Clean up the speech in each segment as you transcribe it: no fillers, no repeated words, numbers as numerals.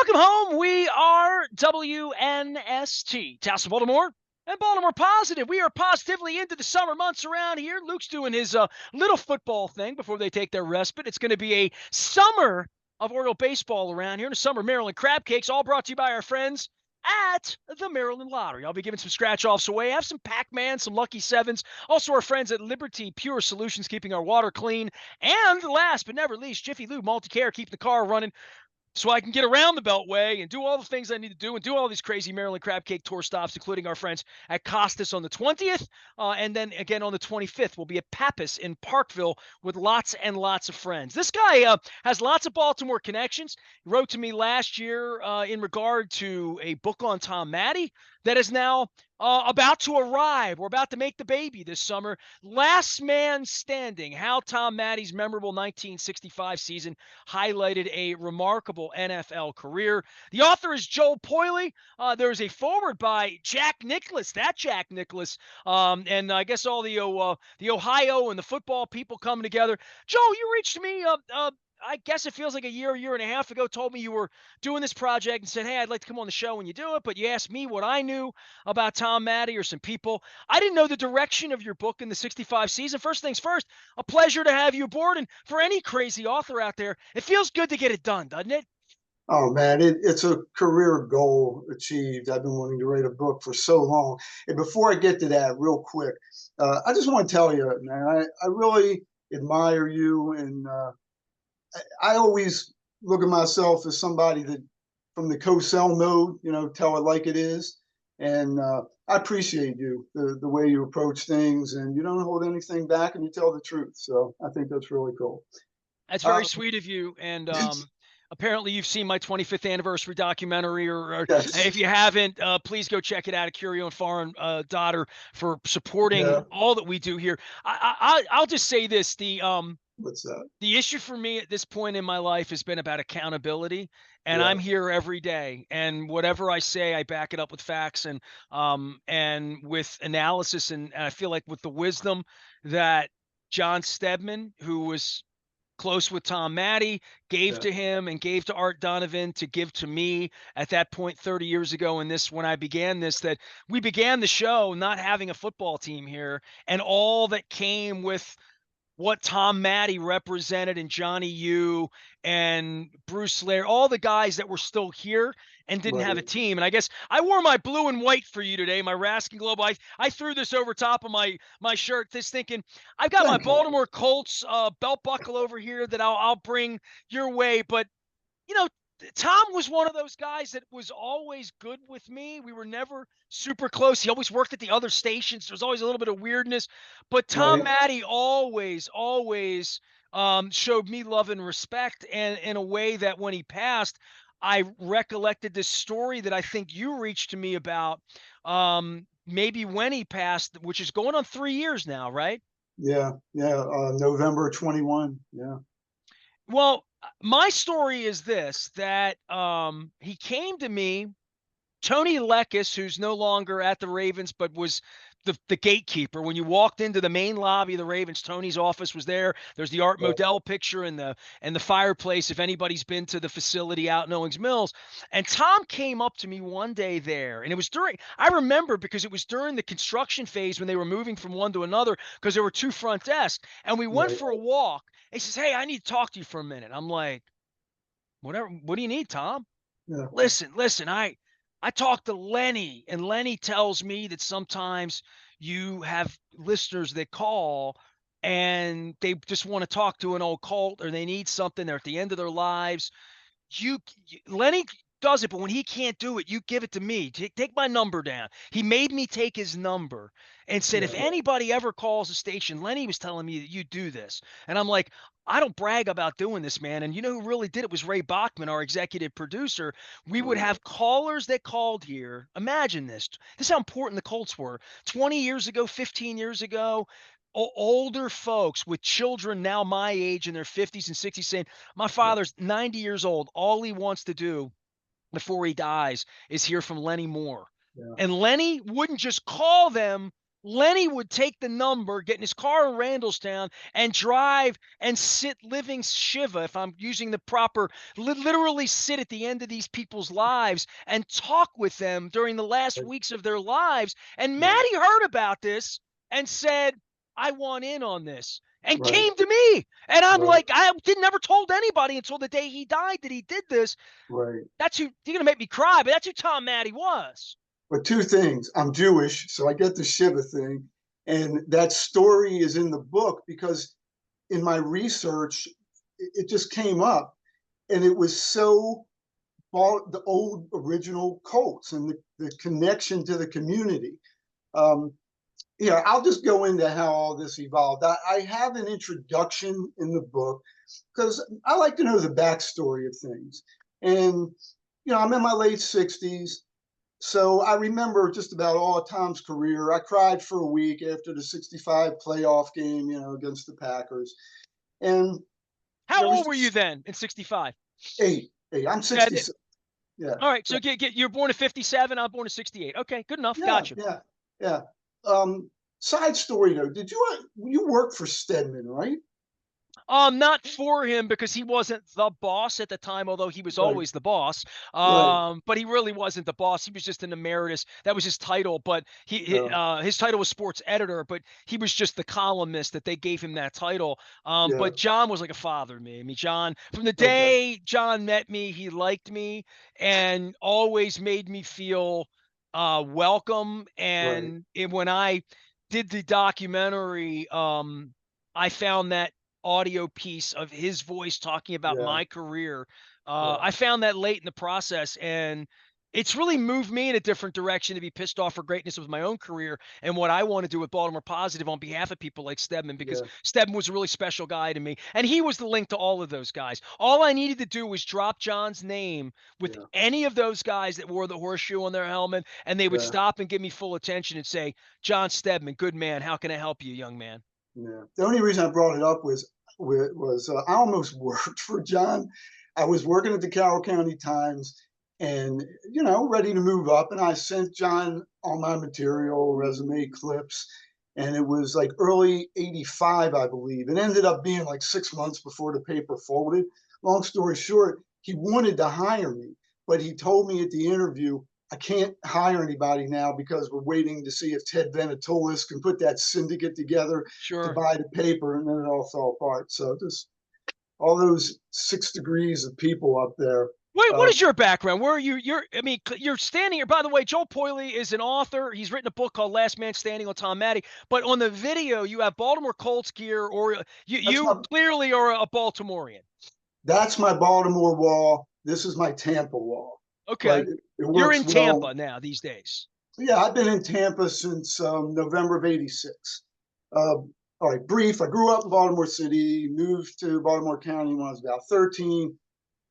Welcome home. We are WNST, Tassel, Baltimore, and Baltimore Positive. We are positively into the summer months around here. Luke's doing his little football thing before they take their respite. It's going to be a summer of Oriole baseball around here, and a summer Maryland crab cakes, all brought to you by our friends at the Maryland Lottery. I'll be giving some scratch-offs away. I have some Pac-Man, some Lucky Sevens. Also, our friends at Liberty Pure Solutions, keeping our water clean. And last but never least, Jiffy Lube Multi-Care, keeping the car running so I can get around the Beltway and do all the things I need to do and do all these crazy Maryland Crab Cake Tour stops, including our friends at Costas on the 20th. And then again on the 25th, we'll be at Pappas in Parkville with lots and lots of friends. This guy has lots of Baltimore connections. He wrote to me last year in regard to a book on Tom Matte that is now about to arrive. We're about to make the baby this summer. Last Man Standing, how Tom Matte's memorable 1965 season highlighted a remarkable NFL career. The author is Joel Poiley. There's a foreword by Jack Nicklaus, and I guess all the Ohio and the football people coming together. Joel, you reached me I guess it feels like a year and a half ago, told me you were doing this project and said, hey, I'd like to come on the show when you do it. But you asked me what I knew about Tom Matte or some people. I didn't know the direction of your book in the 65 season. First things first, a pleasure to have you aboard. And for any crazy author out there, it feels good to get it done, doesn't it? Oh man, it's a career goal achieved. I've been wanting to write a book for so long. And before I get to that, real quick, I just want to tell you, man, I really admire you, and I always look at myself as somebody that, from the co-sell mode, tell it like it is. And I appreciate you, the way you approach things, and you don't hold anything back, and you tell the truth. So I think that's really cool. That's very Uh, sweet of you. And apparently you've seen my 25th anniversary documentary, or if yes, you haven't, please go check it out at Curio and Foreign Daughter for supporting yeah. all that we do here. I'll just say this: What's that? the issue for me at this point in my life has been about accountability, and Yeah, I'm here every day, and whatever I say, I back it up with facts and with analysis, and I feel like with the wisdom that John Stedman, who was close with Tom Matte, gave yeah, to him and gave to Art Donovan to give to me at that point 30 years ago in this, when I began this, that we began the show not having a football team here, and all that came with what Tom Matte represented, and Johnny U and Bruce Lair, all the guys that were still here and didn't have a right. team. And I guess I wore my blue and white for you today, my Raskin Globe. I threw this over top of my shirt, this thinking I've got my Thank you. Baltimore Colts belt buckle over here that I'll bring your way. But you know, Tom was one of those guys that was always good with me. We were never super close. He always worked at the other stations. There was always a little bit of weirdness. But Tom Right. Matte always showed me love and respect. And in a way that when he passed, I recollected this story that I think you reached to me about maybe when he passed, which is going on 3 years now, right? Yeah. Yeah. November 21. Yeah. Well, my story is this, that he came to me, Tony Lekis, who's no longer at the Ravens, but was the gatekeeper. When you walked into the main lobby of the Ravens, Tony's office was there. There's the Art Yeah. Modell picture and the fireplace, if anybody's been to the facility out in Owings Mills. And Tom came up to me one day there, and it was I remember because it was during the construction phase when they were moving from one to another, because there were two front desks. And we went Right. for a walk. He says, hey, I need to talk to you for a minute. I'm like, whatever. What do you need, Tom? Yeah. Listen. I talked to Lenny, and Lenny tells me that sometimes you have listeners that call and they just want to talk to an old Colt, or they need something. They're at the end of their lives. Lenny does it, but when he can't do it, you give it to me. Take my number down. He made me take his number and said, if Yeah. anybody ever calls the station, Lenny was telling me that you do this. And I'm like, I don't brag about doing this, man. And you know who really did it was Ray Bachman, our executive producer. We would Right. have callers that called here. Imagine this. This is how important the Colts were. 20 years ago, 15 years ago, older folks with children now my age in their 50s and 60s saying, my Yeah. father's 90 years old. All he wants to do before he dies is hear from Lenny Moore. Yeah. And Lenny wouldn't just call them Lenny would take the number, get in his car in Randallstown, and drive and sit living Shiva, if I'm using the proper, literally sit at the end of these people's lives and talk with them during the last Right. weeks of their lives. And Right. Maddie heard about this and said, I want in on this. And Right. came to me. And I'm Right. like, I did never told anybody until the day he died that he did this. Right. That's who you're gonna make me cry, but that's who Tom Maddie was. But two things. I'm Jewish, so I get the Shiva thing. And that story is in the book because in my research, it just came up. And it was so the old original Colts and the connection to the community. Um, yeah, I'll just go into how all this evolved. I have an introduction in the book because I like to know the backstory of things. And, I'm in my late 60s. So I remember just about all of Tom's career. I cried for a week after the 65 playoff game, against the Packers. And How there was old were you just then in 65? I'm Yeah, 66. Yeah. all right, Yeah. so you're born in 57. I'm born in 68. Okay, good enough. Yeah. Gotcha. Yeah. Yeah. Side story though, did you work for Stedman, right? Not for him because he wasn't the boss at the time, although he was Right. always the boss. Right. But he really wasn't the boss. He was just an emeritus. That was his title, but Yeah. his title was sports editor, but he was just the columnist that they gave him that title. Yeah. But John was like a father to me. I mean, John, from the Okay. day John met me, he liked me and always made me feel welcome. Right. And when I did the documentary, I found that audio piece of his voice talking about Yeah. my career. Yeah. I found that late in the process, and it's really moved me in a different direction to be pissed off for greatness with my own career and what I want to do with Baltimore Positive on behalf of people like Stedman, because Yeah. Stedman was a really special guy to me, and he was the link to all of those guys. All I needed to do was drop John's name with Yeah. any of those guys that wore the horseshoe on their helmet, and they would Yeah. stop and give me full attention and say, John Stedman, good man, how can I help you, young man? Yeah. The only reason I brought it up was I almost worked for John. I was working at the Carroll County Times, and ready to move up. And I sent John all my material, resume clips, and it was like early '85, I believe. It ended up being like 6 months before the paper folded. Long story short, he wanted to hire me, but he told me at the interview, I can't hire anybody now because we're waiting to see if Ted Venetoulis can put that syndicate together to Sure. buy the paper, and then it all fell apart. So just all those 6 degrees of people up there. Wait, what Uh, is your background? Where are you? I mean, you're standing here. By the way, Joel Poiley is an author. He's written a book called Last Man Standing on Tom Maddie. But on the video, you have Baltimore Colts gear, or that's you my clearly are a Baltimorean. that's my Baltimore wall. This is my Tampa wall, but Okay. it You're works in well. Tampa now these days. Yeah, I've been in Tampa since November of '86. Uh, all right, brief. I grew up in Baltimore City, moved to Baltimore County when I was about 13.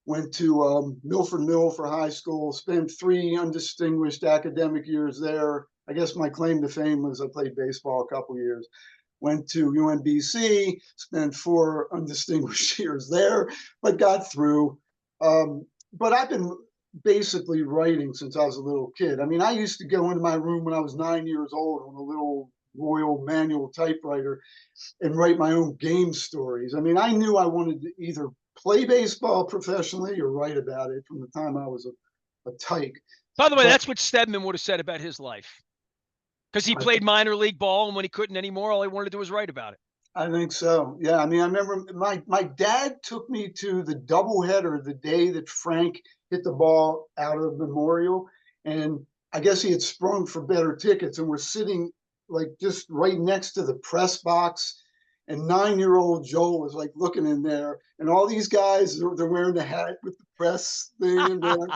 Went to Milford Mill for high school, spent 3 undistinguished academic years there. I guess my claim to fame was I played baseball a couple years. Went to UNBC, spent 4 undistinguished years there, but got through. But I've been basically writing since I was a little kid. I mean, I used to go into my room when I was 9 years old on a little Royal manual typewriter and write my own game stories. I mean, I knew I wanted to either play baseball professionally or write about it from the time I was a tyke. By the way, But that's what Stedman would have said about his life because he I, played minor league ball, and when he couldn't anymore, all he wanted to do was write about it. I think so. Yeah. I mean, I remember my dad took me to the doubleheader the day that Frank hit the ball out of Memorial. And I guess he had sprung for better tickets, and we're sitting like just right next to the press box. And 9-year-old Joel was like looking in there, and all these guys, they're wearing the hat with the press thing in there.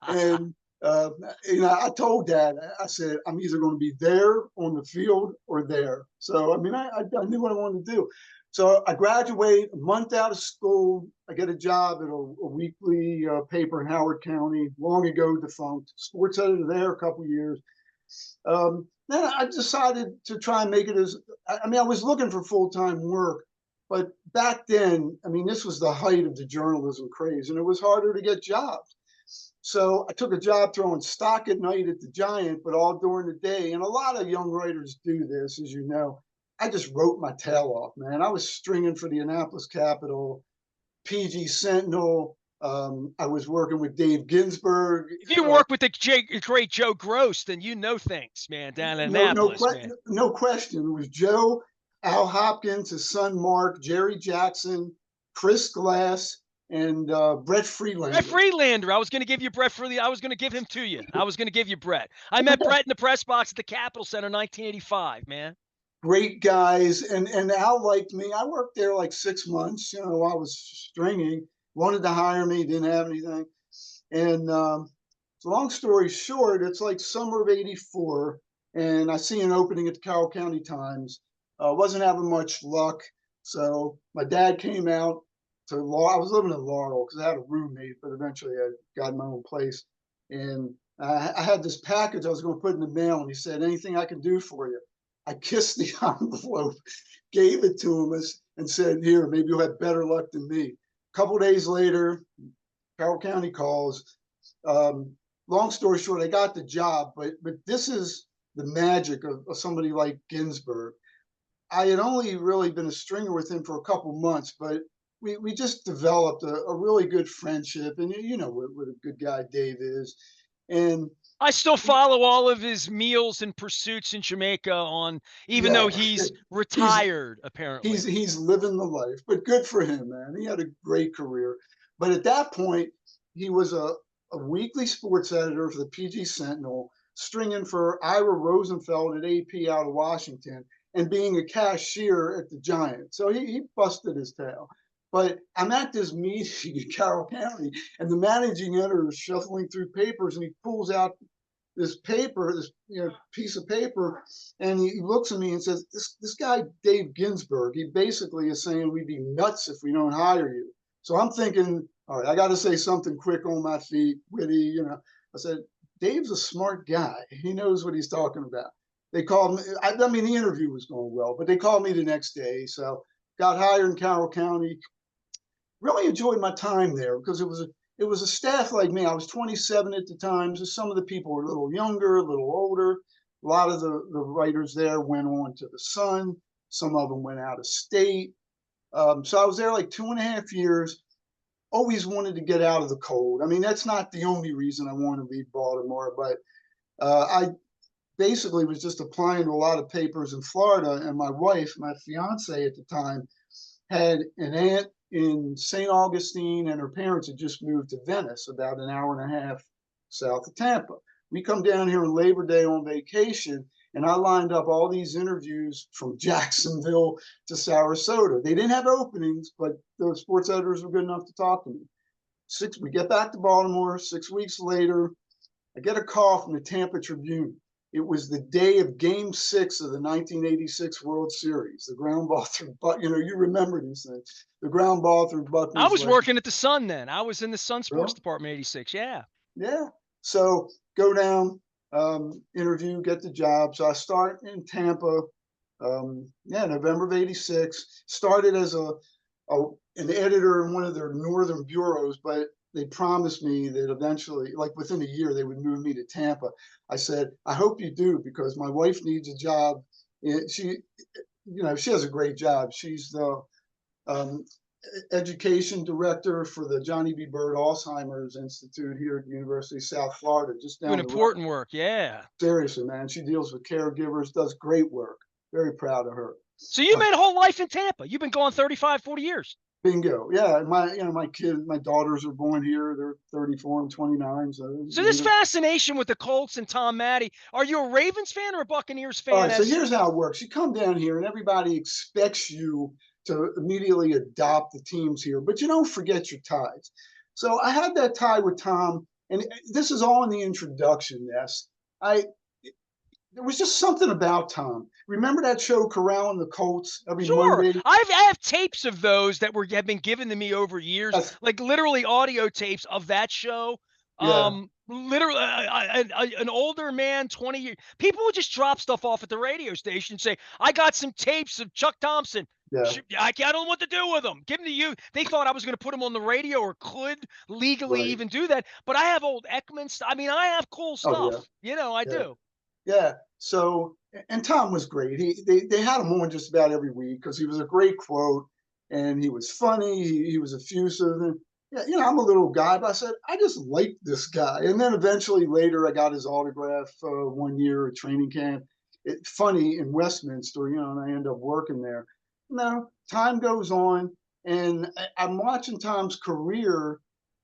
And uh, I told Dad, I said, I'm either going to be there on the field or there. So I mean, I knew what I wanted to do. So I graduate a month out of school. I get a job at a weekly paper in Howard County, long ago defunct. Sports editor there a couple of years. Then I decided to try and make it as, I mean, I was looking for full-time work, but back then, I mean, this was the height of the journalism craze, and it was harder to get jobs. So I took a job throwing stock at night at the Giant, but all during the day. And a lot of young writers do this, as you know. I just wrote my tail off, man. I was stringing for the Annapolis Capital, PG Sentinel. I was working with Dave Ginsburg. If you work with the great Joe Gross, then you know things, man, down in Annapolis, man. No question. It was Joe, Al Hopkins, his son Mark, Jerry Jackson, Chris Glass, and Brett Freelander. Brett Freelander. I was going to give you Brett Freelander. I was going to give him to you. I was going to give you Brett. I met Brett in the press box at the Capitol Center in 1985, man. Great guys. And Al liked me. I worked there like 6 months. I was stringing, wanted to hire me, didn't have anything. And so long story short, it's like summer of '84, and I see an opening at the Carroll County Times. Wasn't having much luck. So my dad came out to Laurel. I was living in Laurel because I had a roommate, but eventually I got my own place. And I had this package I was going to put in the mail, and he said, "Anything I can do for you?" I kissed the envelope, gave it to him, and said, "Here, maybe you'll have better luck than me." A couple days later, Carroll County calls. Long story short, I got the job, but this is the magic of somebody like Ginsburg. I had only really been a stringer with him for a couple months, but we just developed a really good friendship, and you know what a good guy Dave is. And I still follow all of his meals and pursuits in Jamaica on, even though he's retired, apparently. He's living the life, but good for him, man. He had a great career. But at that point, he was a weekly sports editor for the PG Sentinel, stringing for Ira Rosenfeld at AP out of Washington, and being a cashier at the Giant. So he busted his tail. But I'm at this meeting in Carroll County, and the managing editor is shuffling through papers, and he pulls out this paper, this piece of paper, and he looks at me and says, "This guy Dave Ginsburg, he basically is saying we'd be nuts if we don't hire you." So I'm thinking, all right, I got to say something quick on my feet, witty. I said, "Dave's a smart guy. He knows what he's talking about." They called me. I mean, the interview was going well, but they called me the next day. So got hired in Carroll County. Really enjoyed my time there because it was a staff like me. I was 27 at the time, so some of the people were a little younger, a little older. A lot of the writers there went on to the Sun. Some of them went out of state. So I was there like 2.5 years. Always wanted to get out of the cold. I mean, that's not the only reason I want to leave Baltimore, but I basically was just applying to a lot of papers in Florida. And my wife, my fiance at the time, had an aunt in St. Augustine, and her parents had just moved to Venice, about an hour and a half south of Tampa. We come down here on Labor Day on vacation, and I lined up all these interviews from Jacksonville to Sarasota. They didn't have openings, but the sports editors were good enough to talk to me. We get back to Baltimore. 6 weeks later, I get a call from the Tampa Tribune. It was the day of Game 6 of the 1986 World Series. The ground ball through, you remember these things. The ground ball through Buckner's. I was working at the Sun then. I was in the Sun Sports Department '86. Yeah. Yeah. So go down, interview, get the job. So I start in Tampa. November of '86. Started as an editor in one of their northern bureaus, but they promised me that eventually, like within a year, they would move me to Tampa. I said, "I hope you do, because my wife needs a job." She has a great job. She's the education director for the Johnny B. Bird Alzheimer's Institute here at the University of South Florida, just down doing the important road. work. Yeah. Seriously, man. She deals with caregivers, does great work. Very proud of her. So you made a whole life in Tampa. You've been gone 35, 40 years. Bingo. Yeah. My kids, my daughters are born here. They're 34 and 29. So this fascination with the Colts and Tom Matte, are you a Ravens fan or a Buccaneers fan? All right, so here's how it works. You come down here and everybody expects you to immediately adopt the teams here, but you don't forget your ties. So I had that tie with Tom, and this is all in the introduction, Ness. There was just something about Tom. Remember that show, Corral and the Colts, every Monday? I have tapes of those that have been given to me over years, like literally audio tapes of that show. Yeah. Literally, an older man, 20 years. People would just drop stuff off at the radio station and say, "I got some tapes of Chuck Thompson." Yeah. I don't know what to do with them. Give them to you. They thought I was going to put them on the radio or could legally Right. even do that. But I have old Ekman. I mean, I have cool Oh yeah. stuff. I Yeah. do. Yeah. So, and Tom was great. They had him on just about every week because he was a great quote, and he was funny. He was effusive, and yeah, I'm a little guy, but I said I just like this guy. And then eventually later, I got his autograph one year at training camp. Funny in Westminster, and I end up working there. No, time goes on, and I'm watching Tom's career,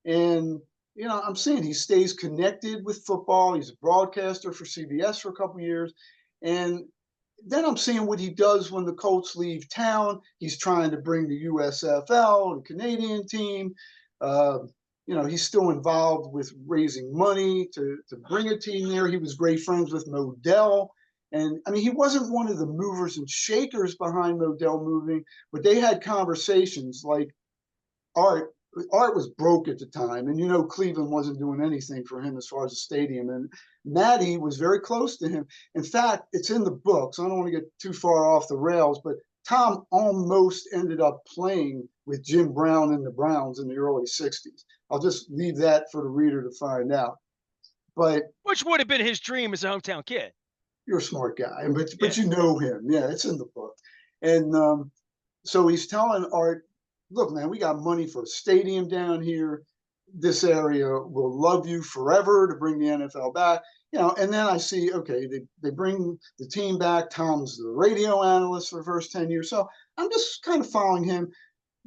and I'm seeing he stays connected with football. He's a broadcaster for CBS for a couple of years. And then I'm seeing what he does when the Colts leave town. He's trying to bring the USFL, the Canadian team. Uh, he's still involved with raising money to bring a team there. He was great friends with Modell. And I mean, he wasn't one of the movers and shakers behind Modell moving, but they had conversations like, Art was broke at the time, and Cleveland wasn't doing anything for him as far as the stadium. And Matty was very close to him. In fact, it's in the book, so I don't want to get too far off the rails, but Tom almost ended up playing with Jim Brown and the Browns in the early 60s. I'll just leave that for the reader to find out. But Which would have been his dream as a hometown kid. you're a smart guy, but Yeah. you know him. Yeah, it's in the book. And so he's telling Art, look, man, we got money for a stadium down here. This area will love you forever to bring the NFL back. And then I see, okay, they bring the team back. Tom's the radio analyst for the first 10 years. So I'm just kind of following him,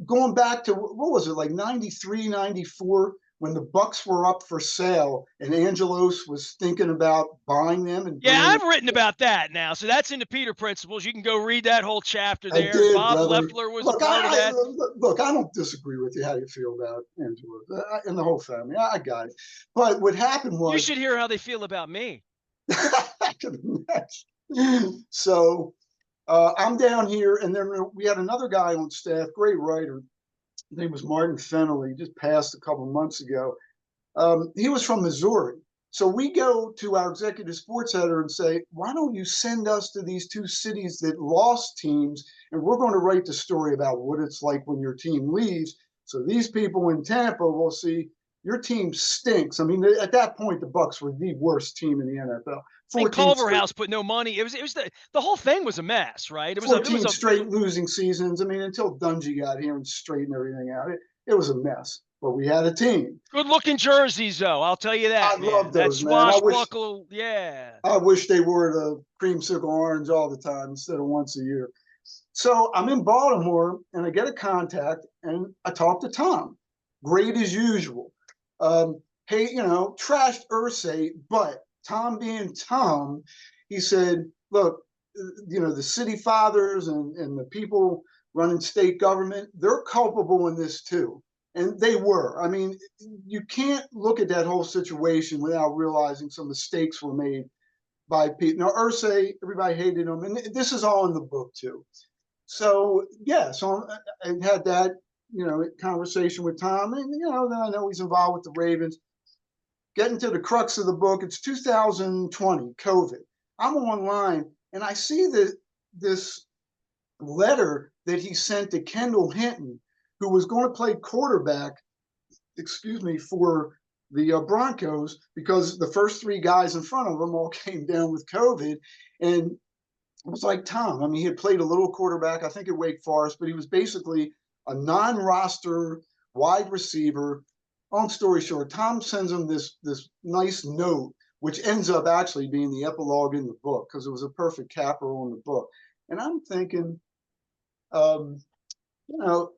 going back to, what was it, like 93, 94, when the Bucks were up for sale and Angelos was thinking about buying them and Yeah, bringing them. I've written about that now. So that's in the Peter Principles. You can go read that whole chapter I there. did, Bob brother. Leffler was a Look, part of that. look. I don't disagree with you how you feel about Angela and the whole family. I got it. But what happened You was, should hear how they feel about me. I can imagine. So I'm down here, and then we had another guy on staff, great writer. His name was Martin Fennell. He just passed a couple months ago. He was from Missouri. So we go to our executive sports editor and say, why don't you send us to these two cities that lost teams, and we're going to write the story about what it's like when your team leaves. So these people in Tampa will see your team stinks. I mean, at that point, the Bucks were the worst team in the NFL. And 14 straight, Culverhouse put no money. It was the whole thing was a mess, right? It was 14 a straight losing seasons. I mean, until Dungy got here and straightened everything out, it was a mess. But we had a team. good looking jerseys, though. I'll tell you I that, love man. That those, man. swashbuckle, yeah. I wish they wore the creamsicle orange all the time instead of once a year. So I'm in Baltimore and I get a contact and I talk to Tom. Great as usual. Hey, trashed Ursay, but Tom being Tom, he said, look, the city fathers and the people running state government, they're culpable in this too. And they were. I mean, you can't look at that whole situation without realizing some mistakes were made by people. Now, Ursay, everybody hated him, and this is all in the book too. So yeah, so I had that conversation with Tom, and then I know he's involved with the Ravens. Getting to the crux of the book, it's 2020, COVID. I'm online, and I see this letter that he sent to Kendall Hinton, who was going to play quarterback, for the Broncos, because the first three guys in front of them all came down with COVID. And it was like Tom. I mean, he had played a little quarterback, I think, at Wake Forest, but he was basically a non-roster wide receiver. Long story short, Tom sends him this nice note, which ends up actually being the epilogue in the book because it was a perfect capper on the book. And I'm thinking, um, you know,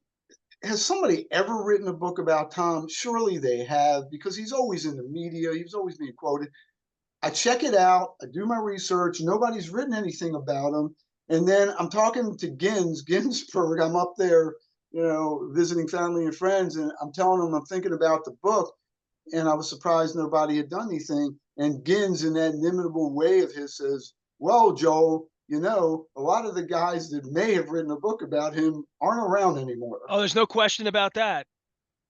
has somebody ever written a book about Tom? Surely they have, because he's always in the media. He's always being quoted. I check it out. I do my research. Nobody's written anything about him. And then I'm talking to Ginsburg. I'm up there, visiting family and friends, and I'm telling them I'm thinking about the book. And I was surprised nobody had done anything. And Gins, in that inimitable way of his, says, well, Joel, a lot of the guys that may have written a book about him aren't around anymore. Oh, there's no question about that.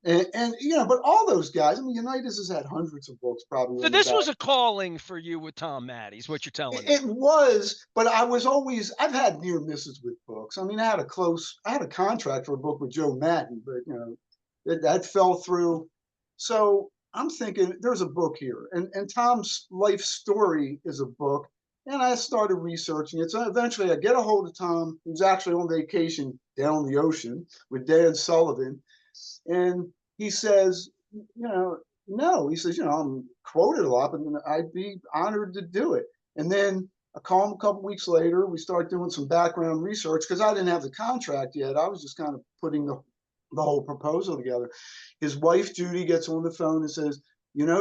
And but all those guys, I mean, Unitas has had hundreds of books probably So on the this back. was a calling for you with Tom Matty, is what you're telling me. It was, but I've had near misses with books. I mean, I had a contract for a book with Joe Madden, but that fell through. So I'm thinking there's a book here, and Tom's life story is a book. And I started researching it. So eventually I get a hold of Tom, who's actually on vacation down the ocean with Dan Sullivan. And he says, no, he says, I'm quoted a lot, but I'd be honored to do it. And then I call him a couple weeks later. We start doing some background research because I didn't have the contract yet. I was just kind of putting the whole proposal together. His wife, Judy, gets on the phone and says,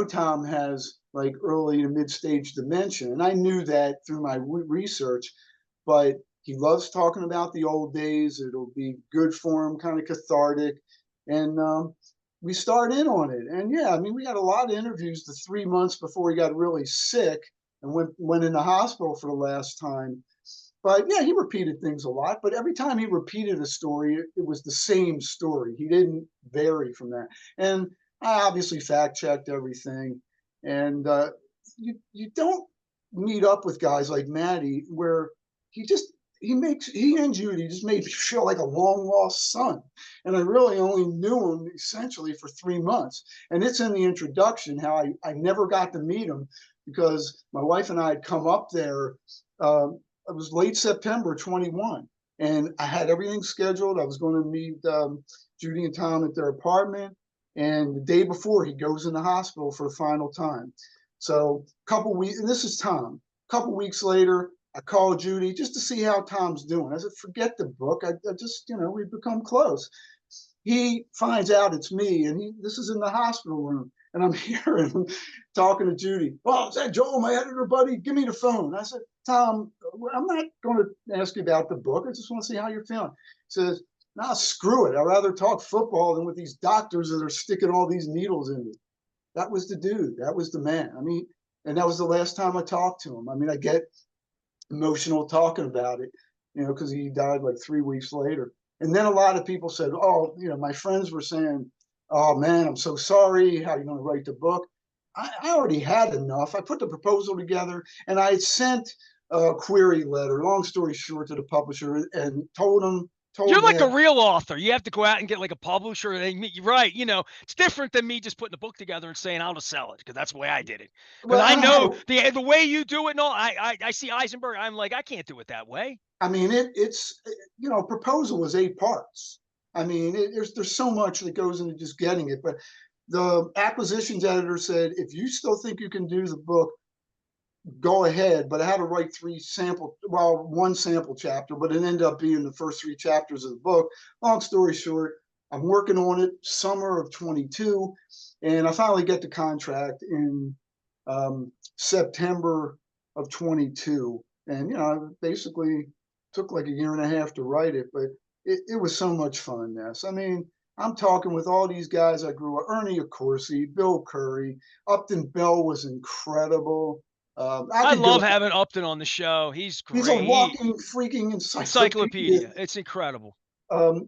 Tom has like early to mid stage dementia. And I knew that through my research, but he loves talking about the old days. It'll be good for him, kind of cathartic. And we start in on it. And yeah, I mean, we had a lot of interviews the 3 months before he got really sick and went in the hospital for the last time. But yeah, he repeated things a lot. But every time he repeated a story, it was the same story. He didn't vary from that. And I obviously fact checked everything. And you don't meet up with guys like Maddie where he just he and Judy just made me feel like a long lost son. And I really only knew him essentially for 3 months. And it's in the introduction how I never got to meet him because my wife and I had come up there. It was late September 21. And I had everything scheduled. I was going to meet Judy and Tom at their apartment. And the day before, he goes in the hospital for the final time. So a couple weeks, and this is Tom. A couple weeks later, I called Judy just to see how Tom's doing. I said, forget the book. I just, we've become close. He finds out it's me, and this is in the hospital room. And I'm hearing him talking to Judy. Well, is that Joel, my editor buddy? Give me the phone. I said, Tom, I'm not going to ask you about the book. I just want to see how you're feeling. He says, nah, screw it. I'd rather talk football than with these doctors that are sticking all these needles in me. That was the dude. That was the man. I mean, and that was the last time I talked to him. I mean, I get emotional talking about it, because he died like 3 weeks later. And then a lot of people said, oh, my friends were saying, oh man, I'm so sorry. How are you going to write the book? I already had enough. I put the proposal together and I sent a query letter, long story short, to the publisher and You're told like a him, real author. You have to go out and get like a publisher. And you're right. It's different than me just putting the book together and saying I'll just sell it because that's the way I did it. Because well, I and I had know a, the way you do it. And all I see Eisenberg. I'm like I can't do it that way. I mean, it's proposal is 8 parts. I mean, there's so much that goes into just getting it. But the acquisitions editor said, if you still think you can do the book, go ahead. But I had to write one sample chapter, but it ended up being the first 3 chapters of the book. Long story short, I'm working on it summer of 22, and I finally get the contract in September of 22. And I basically took like a year and a half to write it, but it was so much fun, Ness. I mean, I'm talking with all these guys I grew up, Ernie Accorsi, Bill Curry, Upton Bell was incredible. I I could go. love having Upton on the show. He's He's a great. walking freaking encyclopedia. Encyclopedia. It's incredible.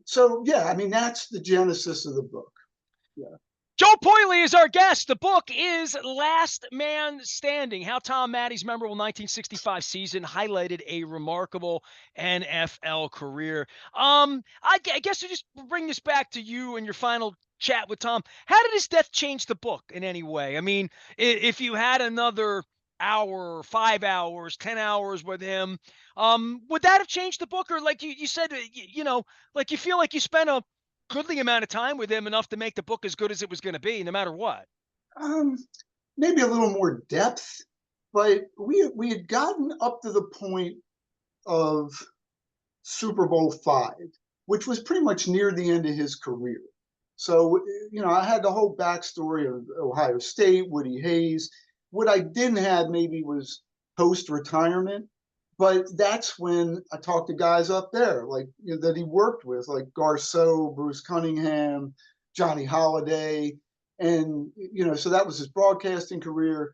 So yeah, I mean that's the genesis of the book. Yeah. Joel Poiley is our guest. The book is Last Man Standing, how Tom Matty's memorable 1965 season highlighted a remarkable NFL career. I guess to just bring this back to you and your final chat with Tom, how did his death change the book in any way? I mean, if you had another hour, 5 hours, 10 hours with him, would that have changed the book? Or like you said, like you feel like you spent a goodly amount of time with him, enough to make the book as good as it was going to be, no matter what. Um, Maybe a little more depth, but we had gotten up to the point of Super Bowl V, which was pretty much near the end of his career. So, I had the whole backstory of Ohio State, Woody Hayes. What I didn't have maybe was post retirement, but that's when I talked to guys up there, like that he worked with, like Garceau, Bruce Cunningham, Johnny Holiday, and so that was his broadcasting career.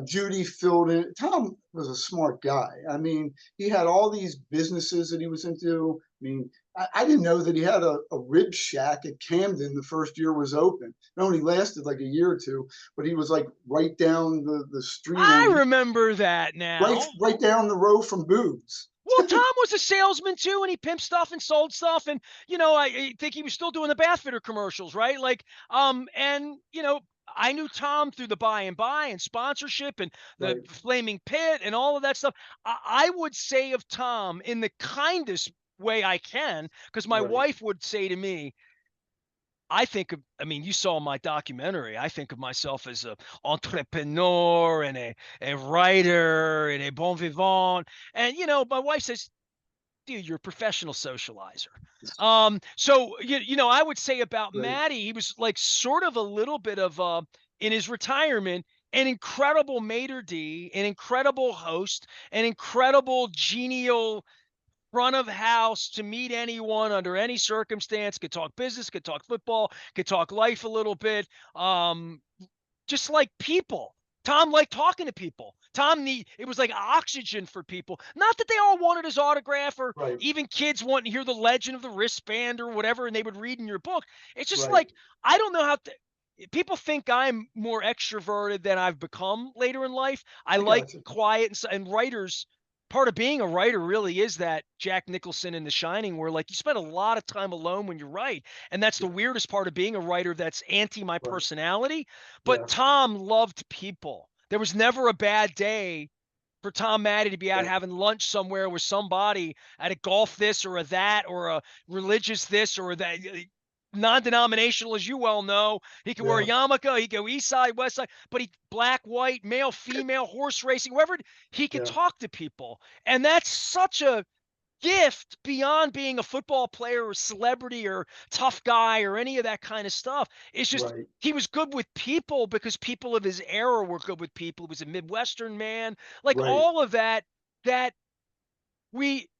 Judy filled in. Tom was a smart guy. I mean, he had all these businesses that he was into. I mean, I didn't know that he had a rib shack at Camden the first year was open. It only lasted like a year or two, but he was like right down the street I on remember that right now. right down the road from Boogs. Well, Tom was a salesman too, and he pimped stuff and sold stuff, and I think he was still doing the bath fitter commercials, right? Like, and I knew Tom through the buy and buy and sponsorship and the Right, flaming pit and all of that stuff. I would say of Tom in the kindest way I can, because my right. wife would say to me, I mean, you saw my documentary. I think of myself as a entrepreneur and a writer and a bon vivant. And, my wife says, dude, you're a professional socializer. So I would say about Right, Matty, he was like sort of a little bit of in his retirement, an incredible maitre d', an incredible host, an incredible genial front of house to meet anyone under any circumstance, could talk business, could talk football, could talk life a little bit. Just like people. Tom liked talking to people. It was like oxygen for people. Not that they all wanted his autograph or right, even kids wanting to hear the legend of the wristband or whatever, and they would read in your book. It's just right. like, I don't know people think I'm more extroverted than I've become later in life. I I like got you. quiet and writers. Part of being a writer really is that Jack Nicholson in The Shining, where like you spend a lot of time alone when you write. And that's the Yeah, weirdest part of being a writer that's anti my right. personality. But Yeah, Tom loved people. There was never a bad day for Tom Maddy to be out right. having lunch somewhere with somebody at a golf this or a that or a religious this or that. Non-denominational, as you well know, he could wear a Yeah, yarmulke, he could go east side, west side, but he black, white, male, female, horse racing, wherever he could yeah, talk to people, and that's such a gift beyond being a football player or celebrity or tough guy or any of that kind of stuff. It's just right, he was good with people because people of his era were good with people. He was a Midwestern man. Like right. all of that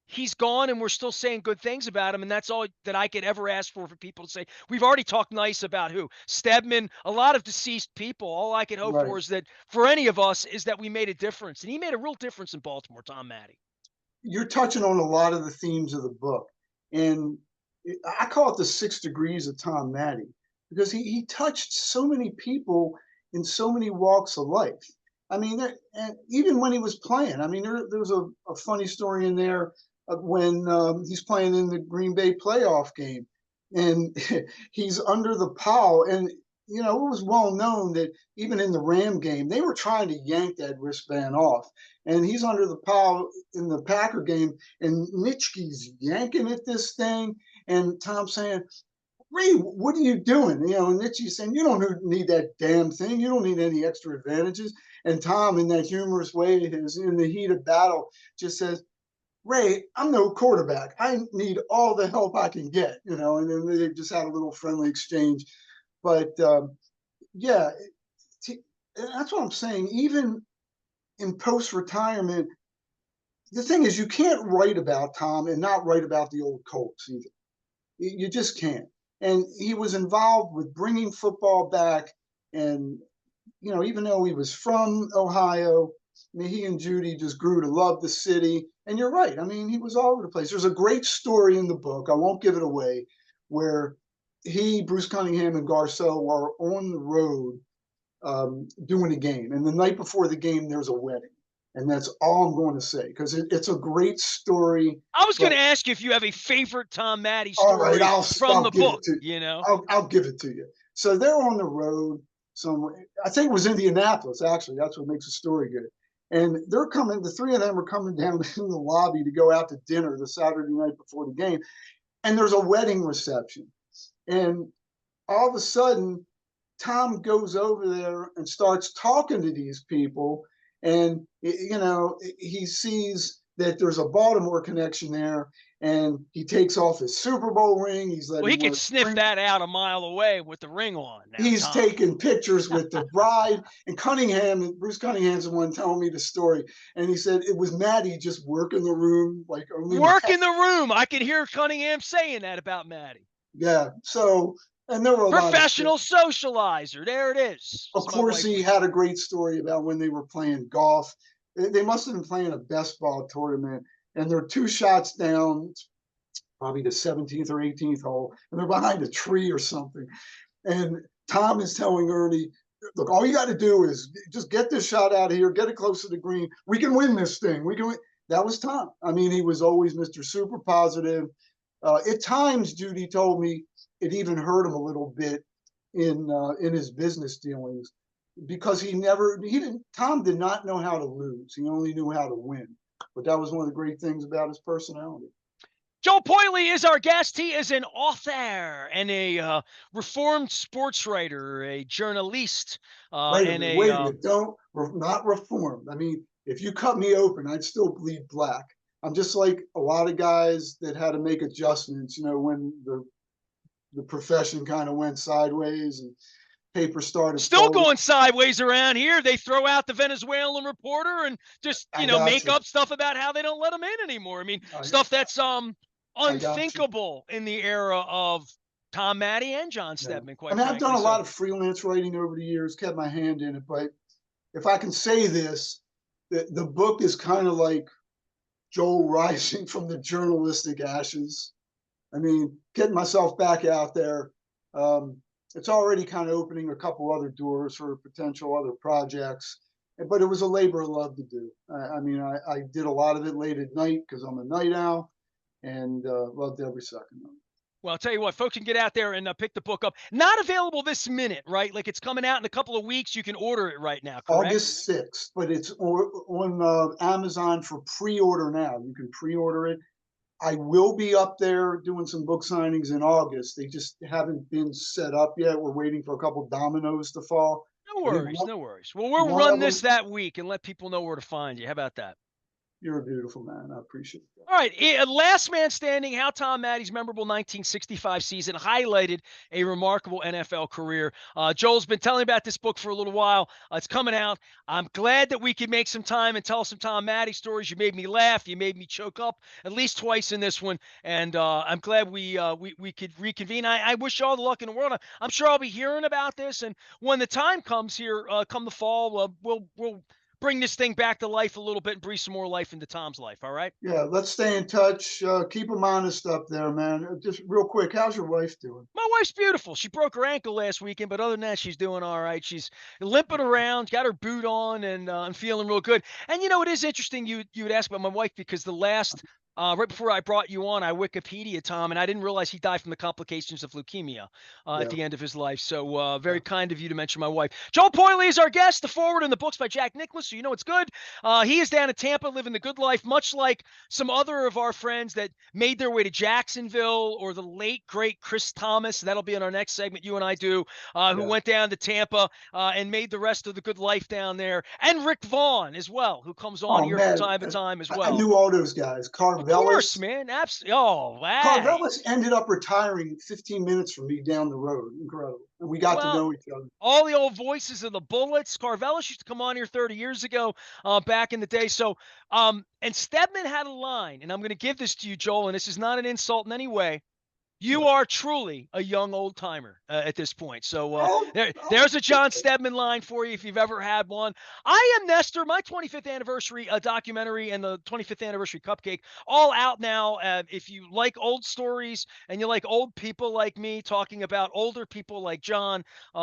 he's gone and we're still saying good things about him. And that's all that I could ever ask for people to say. We've already talked nice about who? Stedman, a lot of deceased people. All I could hope Right. for is that for any of us is that we made a difference. And he made a real difference in Baltimore, Tom Maddy. You're touching on a lot of the themes of the book. And I call it the 6 degrees of Tom Maddy because he touched so many people in so many walks of life. I mean, and even when he was playing, I mean, there's a funny story in there of when he's playing in the Green Bay playoff game and he's under the pile. And, it was well known that even in the Ram game, they were trying to yank that wristband off. And he's under the pile in the Packer game, and Nitschke's yanking at this thing, and Tom saying, Ray, what are you doing? And Nitschke's saying, you don't need that damn thing. You don't need any extra advantages. And Tom, in that humorous way, is in the heat of battle, just says, Ray, I'm no quarterback. I need all the help I can get, and then they just had a little friendly exchange. But yeah, that's what I'm saying. Even in post retirement, the thing is, you can't write about Tom and not write about the old Colts either. You just can't. And he was involved with bringing football back. And, even though he was from Ohio, I mean, he and Judy just grew to love the city. And you're right. I mean, he was all over the place. There's a great story in the book. I won't give it away, where Bruce Cunningham, and Garcelle are on the road doing a game. And the night before the game, there's a wedding. And that's all I'm going to say because it's a great story. I was going But to ask you if you have a favorite Tom Maddy all right, story from I'll the give it book, to I'll give it to you. So they're on the road somewhere. I think it was Indianapolis, actually. That's what makes the story good. And they're coming, the three of them are coming down in the lobby to go out to dinner the Saturday night before the game. And there's a wedding reception. And all of a sudden, Tom goes over there and starts talking to these people. And, he sees that there's a Baltimore connection there. And he takes off his Super Bowl ring. He's well, letting he could wear sniff ring. that out a mile away with the ring on now, He's Tom. taking pictures with the bride. And Bruce Cunningham's the one telling me the story. And he said it was Maddie just working the room like only Work Matt. in the room. I could hear Cunningham saying that about Maddy. Yeah. So, and there were a lot of Professional socializer. There it is, Of as my course, wife he would had say. a great story about when they were playing golf. They must have been playing a best ball tournament, and they're 2 shots down. probably the 17th or 18th hole, and they're behind a tree or something. And Tom is telling Ernie, look, all you got to do is just get this shot out of here, get it close to the green. We can win this thing. We can win. That was Tom. I mean, he was always Mr. Super Positive. At times, Judy told me it even hurt him a little bit in his business dealings because Tom did not know how to lose. He only knew how to win. But that was one of the great things about his personality. Joel Poiley is our guest. He is an author and a reformed sports writer, a journalist, Wait a and minute, a wait a minute. Don't, not reformed. I mean, if you cut me open, I'd still bleed black. I'm just like a lot of guys that had to make adjustments, when the profession kind of went sideways and paper started still folding. going sideways around here. They throw out the Venezuelan reporter and just, I got make you. up stuff about how they don't let them in anymore. I mean, I, stuff that's I got you. unthinkable in the era of Tom Matte and John Yeah. Stedman, I quite mean, I've done frankly. a lot So of freelance writing over the years, kept my hand in it, but if I can say this, the book is kind of like Joel rising from the journalistic ashes. I mean, getting myself back out there. Um, it's already kind of opening a couple other doors for potential other projects, but it was a labor of love to do. I mean, I did a lot of it late at night because I'm a night owl and loved every second of it. well, I'll tell you what, folks can get out there and pick the book up. Not available this minute, right? Like it's coming out in a couple of weeks. You can order it right now, correct? August 6th, but it's on Amazon for pre-order now. You can pre-order it. I will be up there doing some book signings in August. They just haven't been set up yet. We're waiting for a couple dominoes to fall. No I think worries, no worries. Well, we'll one run of this them, that week and let people know where to find you. How about that? you're a beautiful man. I appreciate that. All right, last man standing, how Tom Matte's memorable 1965 season highlighted a remarkable NFL career. Joel's been telling about this book for a little while. It's coming out. I'm glad that we could make some time and tell some Tom Matte stories. You made me laugh. You made me choke up at least twice in this one, and I'm glad we could reconvene. I wish you all the luck in the world. I'm sure I'll be hearing about this, and when the time comes here, come the fall, we'll bring this thing back to life a little bit and breathe some more life into Tom's life. All right. Yeah, let's stay in touch. Keep them honest up there, man. Just real quick, how's your wife doing? My wife's beautiful. She broke her ankle last weekend, but other than that, she's doing all right. She's limping around, got her boot on, and I'm feeling real good. And it is interesting you would ask about my wife because the last right before I brought you on, I Wikipedia Tom, and I didn't realize he died from the complications of leukemia at Yeah, the end of his life. So very yeah. kind of you to mention my wife. Joel Poiley is our guest. The forward in the books by Jack Nicklaus, so you know it's good. He is down in Tampa, living the good life, much like some other of our friends that made their way to Jacksonville, or the late great Chris Thomas. That'll be in our next segment. You and I do, who Yeah. went down to Tampa and made the rest of the good life down there, and Rick Vaughn as well, who comes on Oh here from man, time to time as I well. knew all those guys. Of course, Carvelis. man. Absolutely. Oh, wow. Carvelis ended up retiring 15 minutes from me down the road. Incredible. And we got to Well, know each other. all the old voices of the Bullets. Carvelis used to come on here 30 years ago, back in the day. So, and Stedman had a line, and I'm going to give this to you, Joel, and this is not an insult in any way. You But, are truly a young old timer at this point. So oh, there's a oh, John Stedman line for you if you've ever had one. I Am Nestor, my 25th anniversary documentary and the 25th anniversary cupcake, all out now. If you like old stories and you like old people like me talking about older people like John,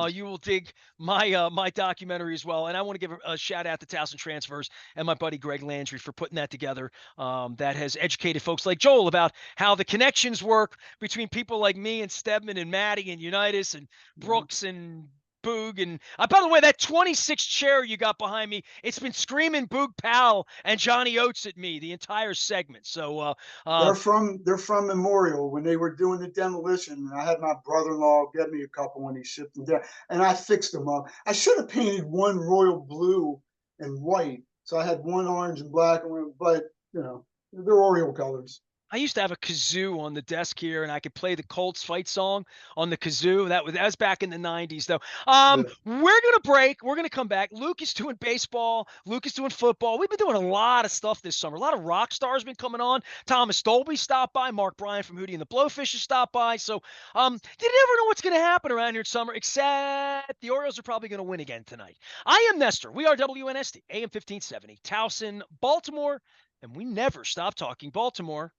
you will dig my documentary as well. And I want to give a shout out to Towson Transfers and my buddy Greg Landry for putting that together. That has educated folks like Joel about how the connections work between people like me and Stedman and Maddie and Unitas and yeah. Brooks and Boog. And by the way, that 26 chair you got behind me, it's been screaming Boog Powell and Johnny Oates at me the entire segment. So They're from Memorial when they were doing the demolition. And I had my brother-in-law get me a couple when he shipped them down, and I fixed them up. I should have painted one royal blue and white, so I had one orange and black, but they're Oriole colors. I used to have a kazoo on the desk here, and I could play the Colts fight song on the kazoo. That was back in the '90s, though. Yeah, We're gonna break. We're gonna come back. Luke is doing baseball. Luke is doing football. We've been doing a lot of stuff this summer. A lot of rock stars been coming on. Thomas Dolby stopped by. Mark Bryan from Hootie and the Blowfish has stopped by. So, you never know what's gonna happen around here in summer. Except the Orioles are probably gonna win again tonight. I am Nestor. We are WNST AM 1570, Towson, Baltimore, and we never stop talking Baltimore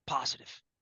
positive.